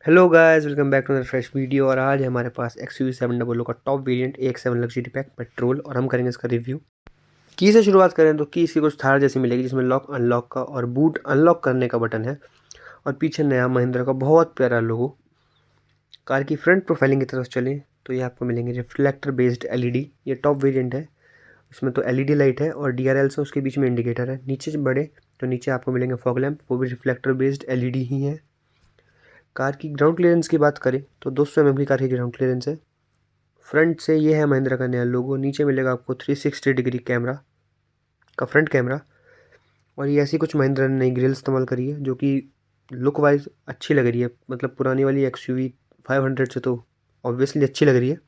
Hello guys, welcome back to the fresh video. और आज हमारे पास XUV700 का top variant AX7 luxury pack petrol और हम करेंगे इसका रिव्यू। की से शुरुआत करें तो की इसकी कुछ थार जैसी मिलेगी जिसमें लॉक अनलॉक का और बूट अनलॉक करने का बटन है और पीछे नया महिंद्रा का बहुत प्यारा लोगो। कार की फ्रंट प्रोफाइलिंग की तरफ चलें तो ये आपको मिलेंगे रिफ्लेक्टर बेस्ड LED। ये टॉप वेरिएंट है, इसमें तो LED लाइट है और DRL से उसके बीच में इंडिकेटर है। नीचे से बढ़े तो नीचे आपको मिलेंगे फॉग लैंप, वो भी रिफ्लेक्टर बेस्ड LED ही है। कार की ग्राउंड क्लियरेंस की बात करें तो 200 mm की कार की ग्राउंड क्लियरेंस है। फ्रंट से ये है महिंद्रा का नया लोगो। नीचे मिलेगा आपको 360 डिग्री कैमरा का फ्रंट कैमरा और ये ऐसी कुछ महिंद्रा ने नई ग्रिल इस्तेमाल करी है जो कि लुक वाइज अच्छी लग रही है। मतलब पुरानी वाली XUV500 से तो ऑब्वियसली अच्छी लग रही है।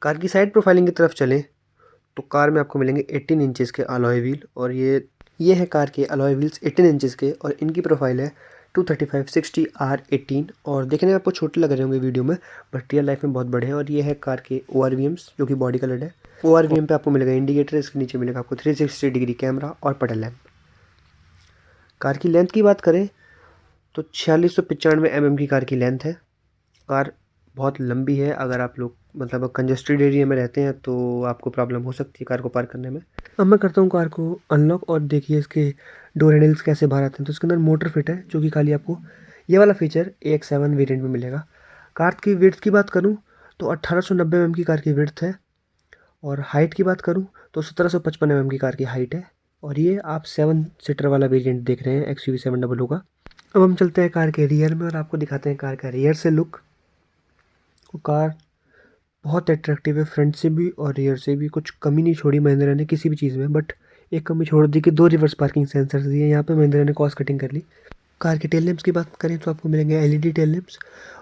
कार की साइड प्रोफाइलिंग की तरफ चलें तो कार में आपको मिलेंगे 18 इंचेस के अलॉय व्हील और ये है कार के अलॉय व्हील्स 18 इंचेस के और इनकी प्रोफाइल है 235/60R18 और देखने में आपको छोटे लग रहे होंगे वीडियो में, बट रियल लाइफ में बहुत बड़े हैं। और ये है कार के ORVMs जो कि बॉडी कलर है। ORVM पे आपको मिलेगा इंडिकेटर, इसके नीचे मिलेगा आपको 360 डिग्री कैमरा और पटल लैंप। कार की लेंथ की बात करें तो 4695 mm की कार की लेंथ है। कार बहुत लंबी है। अगर आप लोग मतलब कंजेस्टेड एरिया में रहते हैं तो आपको प्रॉब्लम हो सकती है कार को पार्क करने में। अब मैं करता हूँ कार को अनलॉक और देखिए इसके डोर हैंडल्स कैसे बाहर आते हैं। तो इसके अंदर मोटर फिट है जो कि खाली आपको ये वाला फीचर AX7 वेरिएंट में मिलेगा। कार की विड्थ की बात करूँ तो 1890 mm की कार की विड्थ है और हाइट की बात करूँ तो 1755 mm की कार की हाइट है। और ये आप 7 सीटर वाला वेरिएंट देख रहे हैं XUV700 का। अब हम चलते हैं कार के रियर में और आपको दिखाते हैं कार का रियर से लुक। कार बहुत अट्रैक्टिव है, फ्रंट से भी और रियर से भी। कुछ कमी नहीं छोड़ी महिंद्रा ने किसी भी चीज़ में, बट एक कमी छोड़ दी कि 2 रिवर्स पार्किंग सेंसर्स दिए। यहाँ पे महिंद्रा ने कॉस्ट कटिंग कर ली। कार के टेल लैंप्स की बात करें तो आपको मिलेंगे LED टेल लैंप्स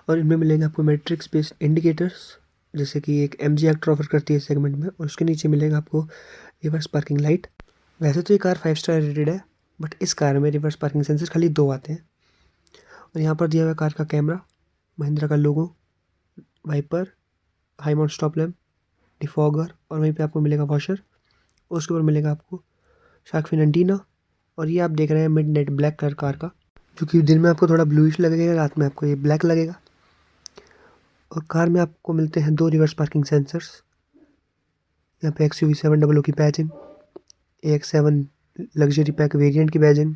और इनमें मिलेंगे आपको मैट्रिक्स बेस्ड इंडिकेटर्स, जैसे कि एक MG एक्टर ऑफर करती है इस सेगमेंट में। और उसके नीचे मिलेगा आपको रिवर्स पार्किंग लाइट। वैसे तो ये कार 5 स्टार रेटेड है, बट इस कार में रिवर्स पार्किंग सेंसर खाली 2 आते हैं। और यहाँ पर दिया हुआ कार का कैमरा, महिंद्रा का logo, wiper, high mount stop lamp, defogger और वहीं पे आपको मिलेगा वॉशर। उसके ऊपर मिलेगा आपको शार्क फिन एंटीना। और ये आप देख रहे हैं मिडनाइट ब्लैक कलर कार का, जो कि दिन में आपको थोड़ा ब्लूइश लगेगा, रात में आपको ये ब्लैक लगेगा। और कार में आपको मिलते हैं 2 रिवर्स पार्किंग सेंसर्स। यहाँ पे XUV700 की badging, AX7 luxury pack variant की बैजिंग,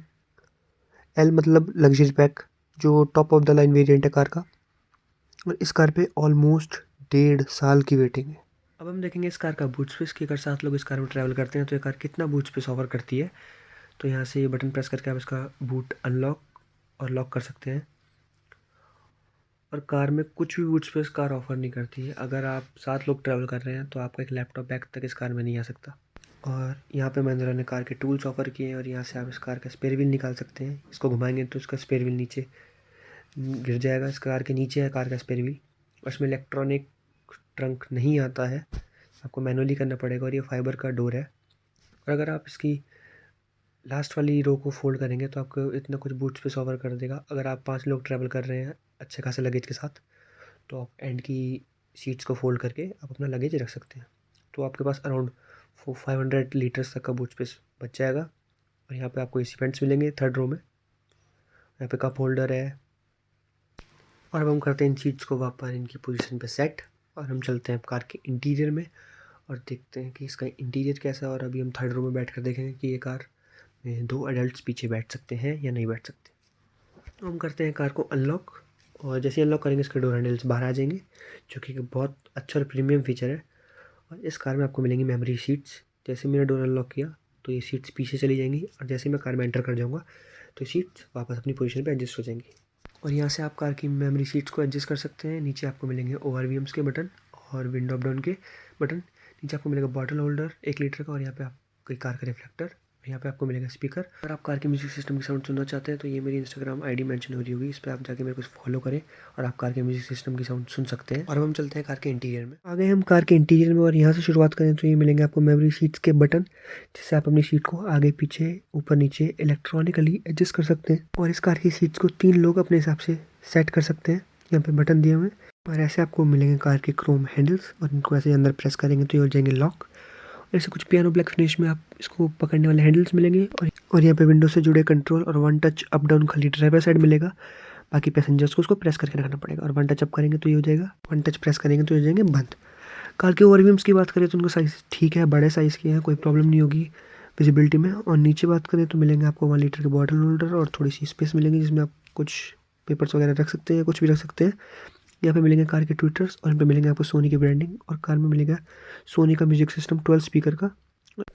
L मतलब लग्जरी पैक जो top of the line variant है कार का। और इस कार पे ऑलमोस्ट 1.5 साल की वेटिंग है। अब हम देखेंगे इस कार का बूट स्पेस कि अगर 7 लोग इस कार में ट्रैवल करते हैं तो ये कार कितना बूट स्पेस ऑफर करती है। तो यहाँ से ये बटन प्रेस करके आप इसका बूट अनलॉक और लॉक कर सकते हैं। और कार में कुछ भी बूट स्पेस कार ऑफर नहीं करती है। अगर आप 7 लोग ट्रैवल कर रहे हैं तो आपका एक लैपटॉप बैग तक इस कार में नहीं आ सकता। और यहाँ पे महिंद्रा ने कार के टूल्स ऑफर किए हैं और यहाँ से आप इस कार का स्पेयर व्हील निकाल सकते हैं। इसको घुमाएंगे तो इसका स्पेयर व्हील नीचे गिर जाएगा। इस कार के नीचे है कार का स्पेयर व्हील। उसमें इलेक्ट्रॉनिक ट्रंक नहीं आता है, आपको मैनुअली करना पड़ेगा। और ये फाइबर का डोर है। और अगर आप इसकी लास्ट वाली रो को फोल्ड करेंगे तो आपको इतना कुछ बूट स्पेस ऑफर कर देगा। अगर आप 5 लोग ट्रैवल कर रहे हैं अच्छे खासे लगेज के साथ तो आप एंड की सीट्स को फोल्ड करके आप अपना लगेज रख सकते हैं। तो आपके पास अराउंड 500 लीटर्स तक का बूट स्पेस बच जाएगा। और यहाँ पे आपको एसी वेंट्स मिलेंगे 3rd रो में। यहाँ पे कप होल्डर है। और अब हम करते हैं इन सीट्स को वापस इनकी पोजीशन पे सेट और हम चलते हैं कार के इंटीरियर में और देखते हैं कि इसका इंटीरियर कैसा है। और अभी हम 3rd रो में बैठ कर देखेंगे कि ये कार में 2 एडल्ट्स पीछे बैठ सकते हैं या नहीं बैठ सकते। तो हम करते हैं कार को अनलॉक और जैसे अनलॉक करेंगे इसके डोर हैंडल्स बाहर आ जाएंगे, जो कि एक बहुत अच्छा और प्रीमियम फीचर है। और इस कार में आपको मिलेंगी मेमोरी सीट्स। जैसे मैंने डोर अनलॉक किया तो ये सीट्स पीछे चली जाएंगी और जैसे मैं कार में एंटर कर जाऊँगा तो सीट्स वापस अपनी पोजीशन पे एडजस्ट हो जाएंगी। और यहाँ से आप कार की मेमोरी सीट्स को एडजस्ट कर सकते हैं। नीचे आपको मिलेंगे ORVMs के बटन और विंडो अप डाउन के बटन। नीचे आपको मिलेगा बॉटल होल्डर 1 लीटर का और यहाँ पे आपकी कार का रिफ्लेक्टर। यहाँ पे आपको मिलेगा स्पीकर। अगर आप कार के म्यूजिक सिस्टम की साउंड सुनना चाहते हैं तो ये मेरी इंस्टाग्राम ID मेंशन हो रही होगी, इस पर आप जाके मेरे को फॉलो करें और आप कार के म्यूजिक सिस्टम की साउंड सुन सकते हैं। और हम चलते हैं कार के इंटीरियर में। आ गए हम कार के इंटीरियर में और यहाँ से शुरुआत करें तो ये मिलेंगे आपको मेमोरी सीट्स के बटन, जिससे आप अपनी सीट को आगे पीछे ऊपर नीचे इलेक्ट्रॉनिकली एडजस्ट कर सकते हैं। और इस कार की सीट्स को 3 लोग अपने हिसाब से सेट कर सकते हैं। यहाँ पे बटन दिए हुए हैं और ऐसे आपको मिलेंगे कार के क्रोम हैंडल्स और इनको ऐसे अंदर प्रेस करेंगे तो ये हो जाएंगे लॉक। ऐसे कुछ पियानो ब्लैक फिनिश में आप इसको पकड़ने वाले हैंडल्स मिलेंगे। और यहाँ पे विंडो से जुड़े कंट्रोल और 1 टच अप डाउन खाली ड्राइवर साइड मिलेगा। बाकी पैसेंजर्स को उसको प्रेस करके रखना पड़ेगा, और वन टच अप करेंगे तो ये हो जाएगा, वन टच प्रेस करेंगे तो ये हो जाएंगे बंद। कार के ओवरव्यूम्स की बात करें तो उनका साइज़ ठीक है, बड़े साइज़ के हैं, कोई प्रॉब्लम नहीं होगी विजिबिलिटी में। और नीचे बात करें तो मिलेंगे आपको 1 लीटर के बॉटल होल्डर और थोड़ी सी स्पेस मिलेंगी जिसमें आप कुछ पेपर्स वगैरह रख सकते हैं, कुछ भी रख सकते हैं। यहाँ पे मिलेंगे कार के ट्विटर्स, और यहाँ पे मिलेंगे आपको सोनी की ब्रांडिंग, और कार में मिलेगा सोनी का म्यूजिक सिस्टम 12 स्पीकर का।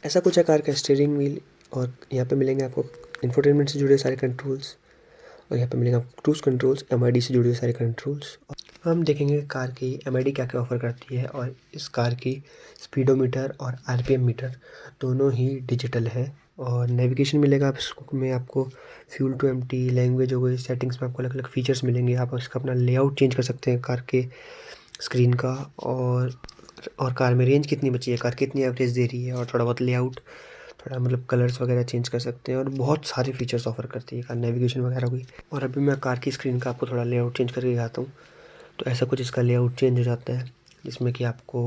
ऐसा कुछ है कार का स्टीयरिंग व्हील, और यहाँ पे मिलेंगे आपको इंफोटेनमेंट से जुड़े सारे कंट्रोल्स, और यहाँ पे मिलेंगे आपको क्रूज कंट्रोल्स, MID से जुड़े हुए सारे कंट्रोल्स। हम देखेंगे कार की MID क्या क्या ऑफर करती है, और इस कार की स्पीडोमीटर और RPM मीटर दोनों ही डिजिटल है। और नेविगेशन मिलेगा आप में आपको फ्यूल टू एम्प्टी, लैंग्वेज हो गई, सेटिंग्स में आपको अलग अलग फीचर्स मिलेंगे। आप इसका अपना लेआउट चेंज कर सकते हैं कार के स्क्रीन का, और कार में रेंज कितनी बची है, कार कितनी एवरेज दे रही है, और थोड़ा बहुत लेआउट, थोड़ा मतलब कलर्स वगैरह चेंज कर सकते हैं, और बहुत सारे फीचर्स ऑफर करती है कार, नेविगेशन वगैरह हुई। और अभी मैं कार की स्क्रीन का आपको थोड़ा लेआउट चेंज करके दिखाता हूँ। तो ऐसा कुछ इसका लेआउट चेंज हो जाता है, जिसमें कि आपको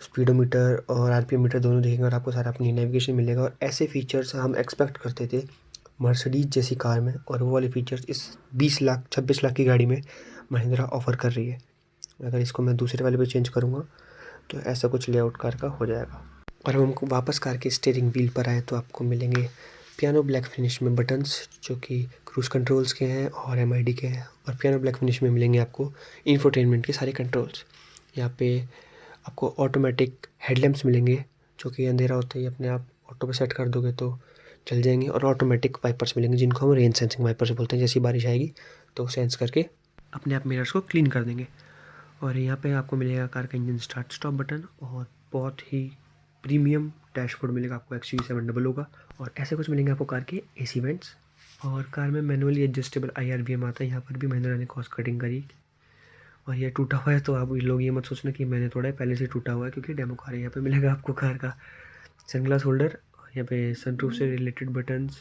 स्पीडोमीटर और RPM मीटर दोनों दिखेंगे, और आपको सारा अपनी नेविगेशन मिलेगा। और ऐसे फीचर्स हम एक्सपेक्ट करते थे मर्सिडीज जैसी कार में, और वो वाले फीचर्स इस 20 लाख 26 लाख की गाड़ी में महिंद्रा ऑफर कर रही है। अगर इसको मैं दूसरे वाले पे चेंज करूँगा तो ऐसा कुछ लेआउट कार का हो जाएगा। और हम हमको वापस कार के स्टीयरिंग व्हील पर आए तो आपको मिलेंगे पियानो ब्लैक फिनिश में बटन्स, जो कि क्रूज कंट्रोल्स के हैं और MID के हैं। और पियानो ब्लैक फिनिश में मिलेंगे आपको इंफोटेनमेंट के सारे कंट्रोल्स। यहाँ पे आपको ऑटोमेटिक हेडलैम्प्स मिलेंगे, जो कि अंधेरा होता ही अपने आप ऑटो पे सेट कर दोगे तो चल जाएंगे। और ऑटोमेटिक वाइपर्स मिलेंगे, जिनको हम रेन सेंसिंग वाइपर्स बोलते हैं। जैसी बारिश आएगी तो सेंस करके अपने आप मिरर्स को क्लीन कर देंगे। और यहाँ पे आपको मिलेगा कार का इंजन स्टार्ट स्टॉप बटन, और बहुत ही प्रीमियम डैशबोर्ड मिलेगा आपको XUV700 का। और ऐसे कुछ मिलेंगे आपको कार के AC वेंट्स। और कार में मैनुअली एडजस्टेबल IRBM आता है। यहाँ पर भी महिंद्रा ने कॉस्ट कटिंग करी। और ये टूटा हुआ है तो आप लोग ये मत सोचना कि मैंने थोड़ा पहले से टूटा हुआ है, क्योंकि डेमो कार है। यहाँ पे मिलेगा आपको कार का सनग्लास होल्डर, और यहाँ पे सनरूफ से रिलेटेड बटन्स,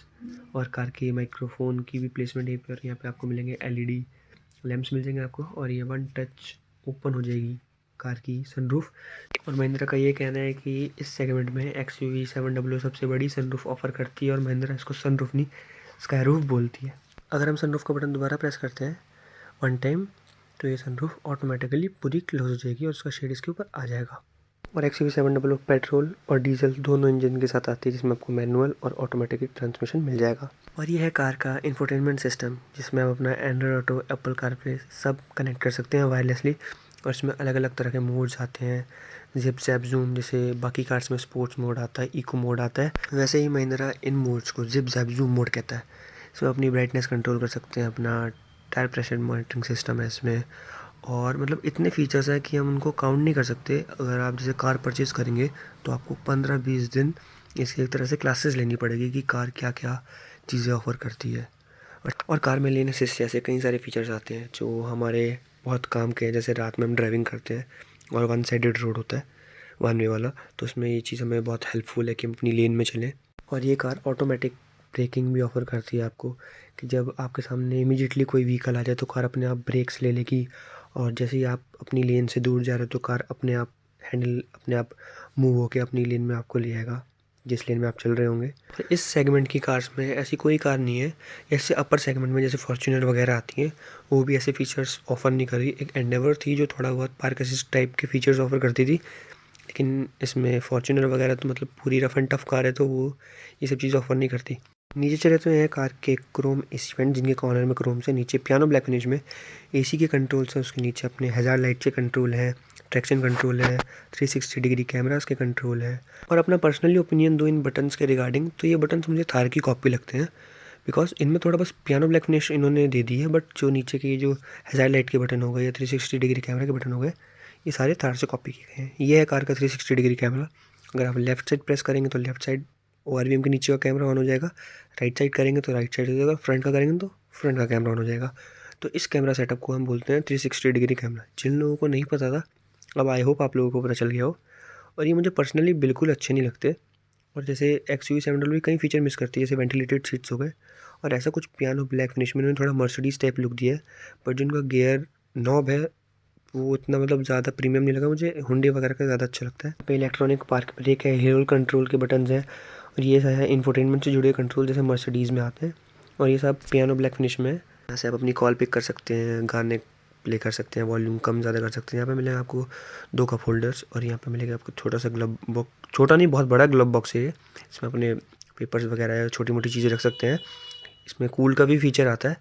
और कार की माइक्रोफोन की भी प्लेसमेंट यहीं पर। यहाँ पे आपको मिलेंगे LED लैंप्स मिल जाएंगे आपको, और ये वन टच ओपन हो जाएगी कार की सनरूफ। और महिंद्रा का ये कहना है कि इस सेगमेंट में XUV700 सबसे बड़ी सनरूफ ऑफर करती है, और महिंद्रा इसको सनरूफ नहीं स्काई रूफ बोलती है। अगर हम सनरूफ का बटन दोबारा प्रेस करते हैं वन टाइम तो ये सनरूफ ऑटोमेटिकली पूरी क्लोज हो जाएगी, और उसका शेड इसके ऊपर आ जाएगा। और XUV700 पेट्रोल और डीजल दोनों इंजन के साथ आती है, जिसमें आपको मैनुअल और ऑटोमेटिक ट्रांसमिशन मिल जाएगा। और ये है कार का इंफोटेनमेंट सिस्टम, जिसमें आप अपना एंड्रॉयड ऑटो, एप्पल कारप्ले सब कनेक्ट कर सकते हैं वायरलेसली। और इसमें अलग अलग तरह के मोड्स आते हैं, जिप जैप जूम, जैसे बाकी कार्स में स्पोर्ट्स मोड आता है, इको मोड आता है, वैसे ही महिंद्रा इन मोड्स को जिप जैप जूम मोड कहता है। इसमें अपनी ब्राइटनेस कंट्रोल कर सकते हैं, अपना टायर प्रेशर मॉनिटरिंग सिस्टम है इसमें। और मतलब इतने फीचर्स हैं कि हम उनको काउंट नहीं कर सकते। अगर आप जैसे कार परचेज़ करेंगे तो आपको 15-20 दिन इसकी एक तरह से क्लासेस लेनी पड़ेगी कि कार क्या क्या चीज़ें ऑफ़र करती है। और कार में लेन असिस्ट जैसे कई सारे फीचर्स आते हैं जो हमारे बहुत काम के हैं। जैसे रात में हम ड्राइविंग करते हैं और वन साइडेड रोड होता है, वन वे वाला, तो उसमें ये चीज़ हमें बहुत हेल्पफुल है कि हम अपनी लेन में चलें। और ये कार ऑटोमेटिक ब्रेकिंग भी ऑफ़र करती है आपको, कि जब आपके सामने इमीडिएटली कोई व्हीकल आ जाए तो कार अपने आप ब्रेक्स ले लेगी, और जैसे ही आप अपनी लेन से दूर जा रहे हो तो कार अपने आप हैंडल अपने आप मूव होकर अपनी लेन में आपको ले आएगा, जिस लेन में आप चल रहे होंगे। तो इस सेगमेंट की कार्स में ऐसी कोई कार नहीं है, जैसे अपर सेगमेंट में जैसे फॉर्च्यूनर वगैरह आती हैं, वो भी ऐसे फीचर्स ऑफ़र नहीं कर रही। एक एंडेवर थी जो थोड़ा बहुत पार्क असिस्ट टाइप के फीचर्स ऑफ़र करती थी, लेकिन इसमें फॉर्च्यूनर वगैरह तो मतलब पूरी रफ एंड टफ कार है, तो वो ये सब चीज़ ऑफ़र नहीं करती। नीचे चले तो ये कार के क्रोम AC वेंट, जिनके कॉर्नर में क्रोम से नीचे पियानो ब्लैक फिनिश में AC के कंट्रोल्स हैं। उसके नीचे अपने हज़ार लाइट के कंट्रोल हैं, ट्रैक्शन कंट्रोल है, 360 डिग्री कैमरास के कंट्रोल है। और अपना पर्सनली ओपिनियन दो इन बटन्स के रिगार्डिंग, तो ये बटन्स मुझे थार की कॉपी लगते हैं, बिकॉज इनमें थोड़ा बस पियानो ब्लैक फिनिश इन्होंने दे दी है, बट जो नीचे के जो हज़ार लाइट के बटन हो गए या 360 डिग्री कैमरा के बटन हो गए, ये सारे थार से कॉपी किए गए हैं। ये है कार का 360 डिग्री कैमरा। अगर आप लेफ्ट साइड प्रेस करेंगे तो लेफ्ट साइड ORVM के नीचे का कैमरा ऑन हो जाएगा, राइट साइड करेंगे तो राइट साइड हो जाएगा, फ्रंट का करेंगे तो फ्रंट का कैमरा ऑन हो जाएगा। तो इस कैमरा सेटअप को हम बोलते हैं 360 डिग्री कैमरा। जिन लोगों को नहीं पता था, अब आई होप आप लोगों को पता चल गया हो। और ये मुझे पर्सनली बिल्कुल अच्छे नहीं लगते। और जैसे XUV700 भी कई फीचर मिस करती है, जैसे वेंटिलेटेड सीट्स हो गए, और ऐसा कुछ पियानो ब्लैक फिनिश में उन्होंने थोड़ा मर्सिडीज़ टाइप लुक दिया है। पर जो उनका गियर नॉब है वो इतना मतलब ज़्यादा प्रीमियम नहीं लगा मुझे, हुंडई वगैरह का ज़्यादा अच्छा लगता है। पे इलेक्ट्रॉनिक पार्क ब्रेक है, हीरो कंट्रोल के बटन्स हैं, और ये है इंफोटेनमेंट से जुड़े कंट्रोल जैसे मर्सिडीज़ में आते हैं। और ये सब पियानो ब्लैक फिनिश में है। यहाँ से आप अपनी कॉल पिक कर सकते हैं, गाने प्ले कर सकते हैं, वॉल्यूम कम ज़्यादा कर सकते हैं। यहाँ पे मिलेगा आपको 2 कप होल्डर्स और यहाँ पे मिलेगा आपको छोटा सा ग्लव बॉक्स, छोटा नहीं बहुत बड़ा ग्लव बॉक्स है ये। इसमें अपने पेपर्स वगैरह या छोटी मोटी चीज़ें रख सकते हैं। इसमें कूल का भी फीचर आता है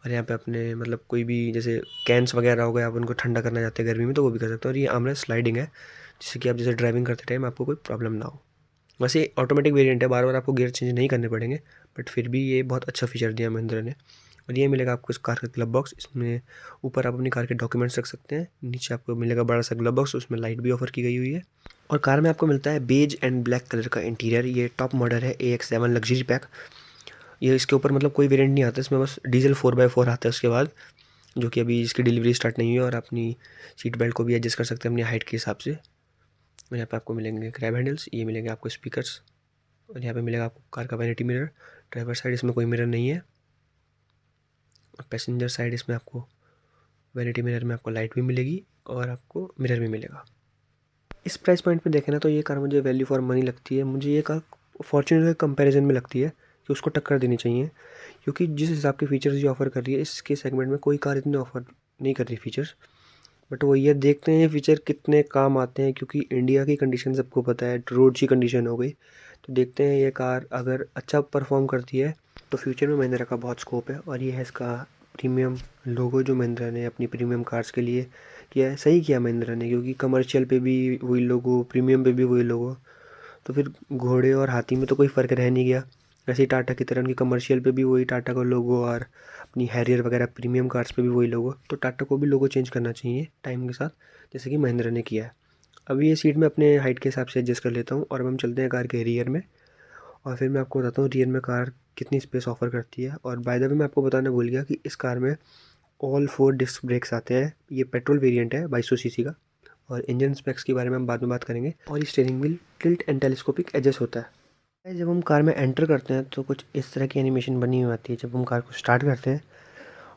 और यहाँ पे अपने मतलब कोई भी जैसे कैंस वगैरह हो गए, आप उनको ठंडा करना चाहते हैं गर्मी में तो वो भी कर सकते हैं। और ये आर्मरेस्ट स्लाइडिंग है जिससे कि आप जैसे ड्राइविंग करते टाइम आपको कोई प्रॉब्लम ना हो। वैसे ऑटोमेटिक वेरिएंट है, बार बार आपको गियर चेंज नहीं करने पड़ेंगे, बट फिर भी ये बहुत अच्छा फीचर दिया महिंद्रा ने। और ये मिलेगा आपको इस कार का ग्लव बॉक्स, इसमें ऊपर आप अपनी कार के डॉक्यूमेंट्स रख सकते हैं, नीचे आपको मिलेगा बड़ा सा ग्लव बॉक्स, उसमें लाइट भी ऑफर की गई हुई है। और कार में आपको मिलता है बेज एंड ब्लैक कलर का इंटीरियर। ये टॉप मॉडल है AX7 लग्जरी पैक। ये इसके ऊपर मतलब कोई वेरिएंट नहीं आता, इसमें बस डीजल 4x4 आता है उसके बाद, जो कि अभी इसकी डिलीवरी स्टार्ट नहीं हुई है। और अपनी सीट बेल्ट को भी एडजस्ट कर सकते हैं अपनी हाइट के हिसाब से। और यहाँ पे आपको मिलेंगे ग्रैब हैंडल्स, ये मिलेंगे आपको स्पीकर्स और यहाँ पे मिलेगा आपको कार का वैनिटी मिरर। ड्राइवर साइड इसमें कोई मिरर नहीं है और पैसेंजर साइड इसमें आपको वैनिटी मिरर में आपको लाइट भी मिलेगी और आपको मिरर भी मिलेगा। इस प्राइस पॉइंट पे देखें ना तो ये कार मुझे वैल्यू फॉर मनी लगती है। मुझे ये कार फॉर्च्यूनर के कंपैरिजन में लगती है कि उसको टक्कर देनी चाहिए, क्योंकि जिस हिसाब के फीचर्स ये ऑफ़र कर रही है इसके सेगमेंट में कोई कार इतने ऑफ़र नहीं कर रही फीचर्स। बट वो ये देखते हैं ये फीचर कितने काम आते हैं, क्योंकि इंडिया की कंडीशन सबको पता है, रोड की कंडीशन हो गई। तो देखते हैं ये कार अगर अच्छा परफॉर्म करती है तो फ्यूचर में महिंद्रा का बहुत स्कोप है। और ये है इसका प्रीमियम लोगो जो महिंद्रा ने अपनी प्रीमियम कार्स के लिए किया है। सही किया महिंद्रा ने, क्योंकि कमर्शियल पे भी वही लोगो, प्रीमियम पे भी वही लोगो, तो फिर घोड़े और हाथी में तो कोई फ़र्क रह नहीं गया। वैसे ही टाटा की तरह उनकी कमर्शियल पे भी वही टाटा का लोगो और अपनी हैरियर वगैरह प्रीमियम कार्स पे भी वही लोगो, तो टाटा को भी लोगो चेंज करना चाहिए टाइम के साथ, जैसे कि महिंद्रा ने किया है। अभी ये सीट मैं अपने हाइट के हिसाब से एडजस्ट कर लेता हूँ और अब हम चलते हैं कार के रियर में और फिर मैं आपको बताता हूँ रियर में कार कितनी स्पेस ऑफर करती है। और बाय द वे मैं आपको बताना भूल गया कि इस कार में ऑल 4 डिस्क ब्रेक्स आते हैं। ये पेट्रोल वेरिएंट है 2200 सीसी का और इंजन स्पेक्स के बारे में हम बाद में बात करेंगे। और ये steering wheel tilt and telescopic adjust होता है। जब हम कार में एंटर करते हैं तो कुछ इस तरह की एनिमेशन बनी हुई आती है जब हम कार को स्टार्ट करते हैं,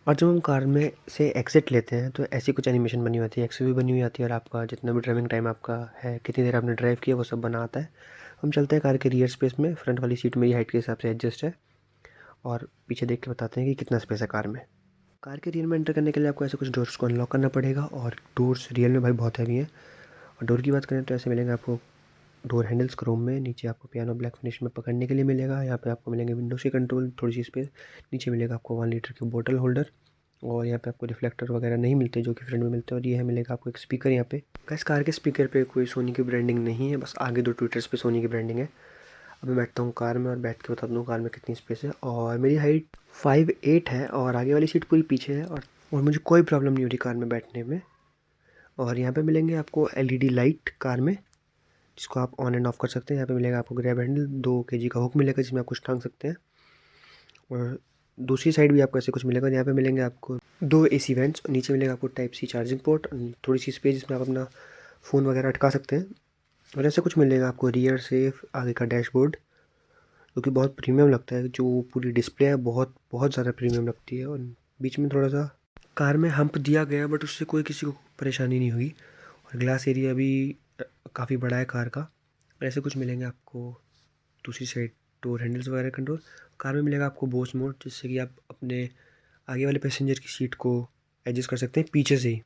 और जब हम कार में से एग्जिट लेते हैं तो ऐसी कुछ एनिमेशन बनी हुई आती है, एक्सवी बनी हुई आती है, और आपका जितना भी ड्राइविंग टाइम आपका है, कितनी देर आपने ड्राइव किया, वो सब बना आता है। हम चलते हैं कार के रियर स्पेस में। फ्रंट वाली सीट मेरी हाइट के हिसाब से एडजस्ट है और पीछे देख के बताते हैं कि कितना स्पेस है कार में। कार के रियर में एंटर करने के लिए आपको ऐसे कुछ डोर्स को अनलॉक करना पड़ेगा और डोर्स रियल में भाई बहुत हैवी हैं। और डोर की बात करें तो ऐसे मिलेंगे आपको डोर हैंडल्स क्रोम में, नीचे आपको पियानो ब्लैक फिनिश में पकड़ने के लिए मिलेगा। यहाँ पे आपको मिलेंगे विंडोज के कंट्रोल, थोड़ी सी स्पेस, नीचे मिलेगा आपको 1 लीटर की बोतल होल्डर और यहाँ पे आपको रिफ्लेक्टर वगैरह नहीं मिलते जो कि फ्रंट में मिलते हैं। और ये है मिलेगा आपको एक स्पीकर यहाँ पे। इस कार के स्पीकर पे कोई सोनी की ब्रांडिंग नहीं है, बस आगे 2 ट्विटर्स पे सोनी की ब्रांडिंग है। अब मैं बैठता हूँ कार में और बैठ के बताता हूँ कार में कितनी स्पेस है। और मेरी हाइट 5'8" है और आगे वाली सीट पूरी पीछे है और मुझे कोई प्रॉब्लम नहीं हो रही कार में बैठने में। और यहाँ पे मिलेंगे आपको LED लाइट कार में, जिसको आप ऑन एंड ऑफ कर सकते हैं। यहाँ पे मिलेगा आपको ग्रैब हैंडल, 2 kg का हुक मिलेगा जिसमें आप कुछ टांग सकते हैं। और दूसरी साइड भी आपको ऐसे कुछ मिलेगा। यहाँ पे मिलेंगे आपको 2 AC वेंट्स और नीचे मिलेगा आपको टाइप C चार्जिंग पोर्ट, थोड़ी सी स्पेस जिसमें आप अपना फ़ोन वगैरह अटका सकते हैं। और ऐसे कुछ मिलेगा आपको रियर सेफ, आगे का डैशबोर्ड जो कि बहुत प्रीमियम लगता है, जो पूरी डिस्प्ले है बहुत बहुत ज़्यादा प्रीमियम लगती है। और बीच में थोड़ा सा कार में हम्प दिया गया बट उससे कोई किसी को परेशानी नहीं हुई। और ग्लास एरिया भी काफ़ी बड़ा है कार का। और ऐसे कुछ मिलेंगे आपको दूसरी साइड डोर हैंडल्स वगैरह कंट्रोल। कार में मिलेगा आपको बोस मोड, जिससे कि आप अपने आगे वाले पैसेंजर की सीट को एडजस्ट कर सकते हैं पीछे से ही।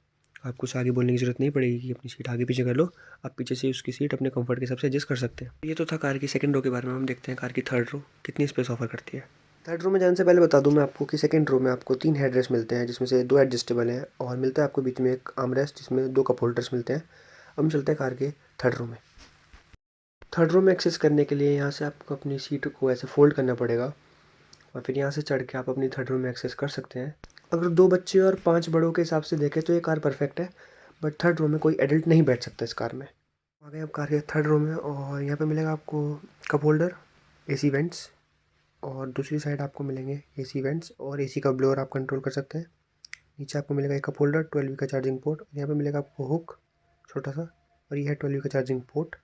आपको उसे आगे बोलने की ज़रूरत नहीं पड़ेगी कि अपनी सीट आगे पीछे कर लो, आप पीछे से उसकी सीट अपने कंफर्ट के हिसाब से एडजस्ट कर सकते हैं। ये तो था कार की सेकंड रो के बारे में। हम देखते हैं कार की थर्ड रो कितनी स्पेस ऑफर करती है। थर्ड रो में जाने से पहले बता दूं मैं आपको कि सेकंड रो में आपको 3 हेडरेस्ट मिलते हैं, जिसमें से 2 एडजस्टेबल हैं और मिलता है आपको बीच में एक आर्मरेस्ट जिसमें 2 कप होल्डर्स मिलते हैं। अब हम चलते हैं कार के थर्ड रो में। थर्ड रो में एक्सेस करने के लिए यहाँ से आपको अपनी सीट को ऐसे फोल्ड करना पड़ेगा और फिर यहाँ से चढ़ के आप अपनी थर्ड रो में एक्सेस कर सकते हैं। अगर 2 बच्चे और 5 बड़ों के हिसाब से देखें तो ये कार परफेक्ट है, बट थर्ड रो में कोई एडल्ट नहीं बैठ सकता इस कार में। आ गए अब कार के थर्ड रो में और यहाँ पे मिलेगा आपको कप होल्डर, AC वेंट्स और दूसरी साइड आपको मिलेंगे AC वेंट्स और AC का ब्लोअर आप कंट्रोल कर सकते हैं। नीचे आपको मिलेगा एक कप होल्डर, 12V का चार्जिंग पोर्ट, यहाँ पे मिलेगा आपको हुक छोटा सा, और ये है 12V का चार्जिंग पोर्ट।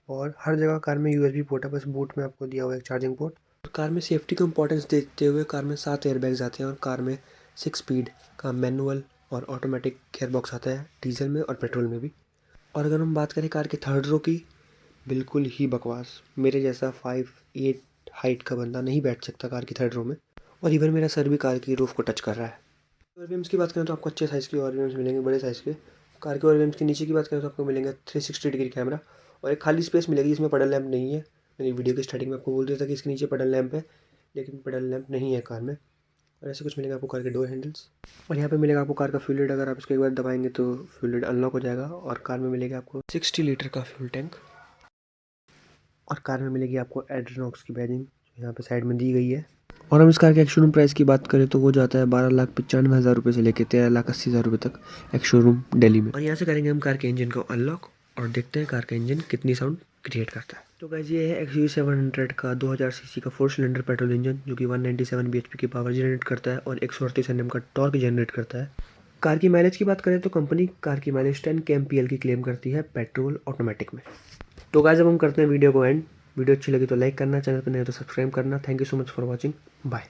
और हर जगह कार में USB पोर्ट है, बस बूट में आपको दिया हुआ है एक चार्जिंग पोर्ट। कार में सेफ्टी को इंपॉर्टेंस देते हुए कार में 7 एयरबैग्स आते हैं और कार में 6 स्पीड का मैनुअल और ऑटोमेटिक गियर बॉक्स आता है, डीजल में और पेट्रोल में भी। और अगर हम बात करें कार के थर्ड रो की, बिल्कुल ही बकवास। मेरे जैसा 5'8" हाइट का बंदा नहीं बैठ सकता कार की थर्ड रो में। और इवन मेरा सर भी कार की रूफ को टच कर रहा है। ओआरवीएम्स की बात करें तो आपको अच्छे साइज़ के ओआरवीएम्स मिलेंगे, बड़े साइज़ के। कार के ओआरवीएम्स के नीचे की बात करें तो आपको मिलेंगे 360 डिग्री कैमरा और एक खाली स्पेस मिलेगी जिसमें पेडल लैंप नहीं है। मैंने वीडियो की स्टार्टिंग में आपको बोल दिया था कि इसके नीचे पेडल लैंप है, लेकिन पेडल लैंप नहीं है कार में। और ऐसे कुछ मिलेगा आपको कार के डोर हैंडल्स और यहाँ पे मिलेगा आपको कार का फ्यूल लिड। अगर आप इसको एक बार दबाएंगे तो फ्यूल लिड अनलॉक हो जाएगा और कार में मिलेगा आपको 60 लीटर का फ्यूल टैंक। और कार में मिलेगी आपको एड्रेनॉक्स की बैजिंग यहाँ पे साइड में दी गई है। और हम इस कार के एक शोरूम प्राइस की बात करें तो वो जाता है 12,95,000 रुपये से लेकर 13,80,000 रुपये तक एक शोरूम दिल्ली में। और यहाँ से करेंगे हम कार के इंजन को अनलॉक और देखते हैं कार का इंजन कितनी साउंड क्रिएट करता है। तो गाइस ये है XUV700 का 2000 सीसी का 4 सिलेंडर पेट्रोल इंजन जो कि 197 bhp की पावर जनरेट करता है और 138 Nm का टॉर्क जनरेट करता है। कार की माइलेज की बात करें तो कंपनी कार की माइलेज 10 kmpl की क्लेम करती है पेट्रोल ऑटोमेटिक में। तो गाइस अब हम करते हैं वीडियो को एंड। वीडियो अच्छी लगी तो लाइक करना, चैनल पर नहीं हो तो सब्सक्राइब करना। Thank you so much for watching, bye.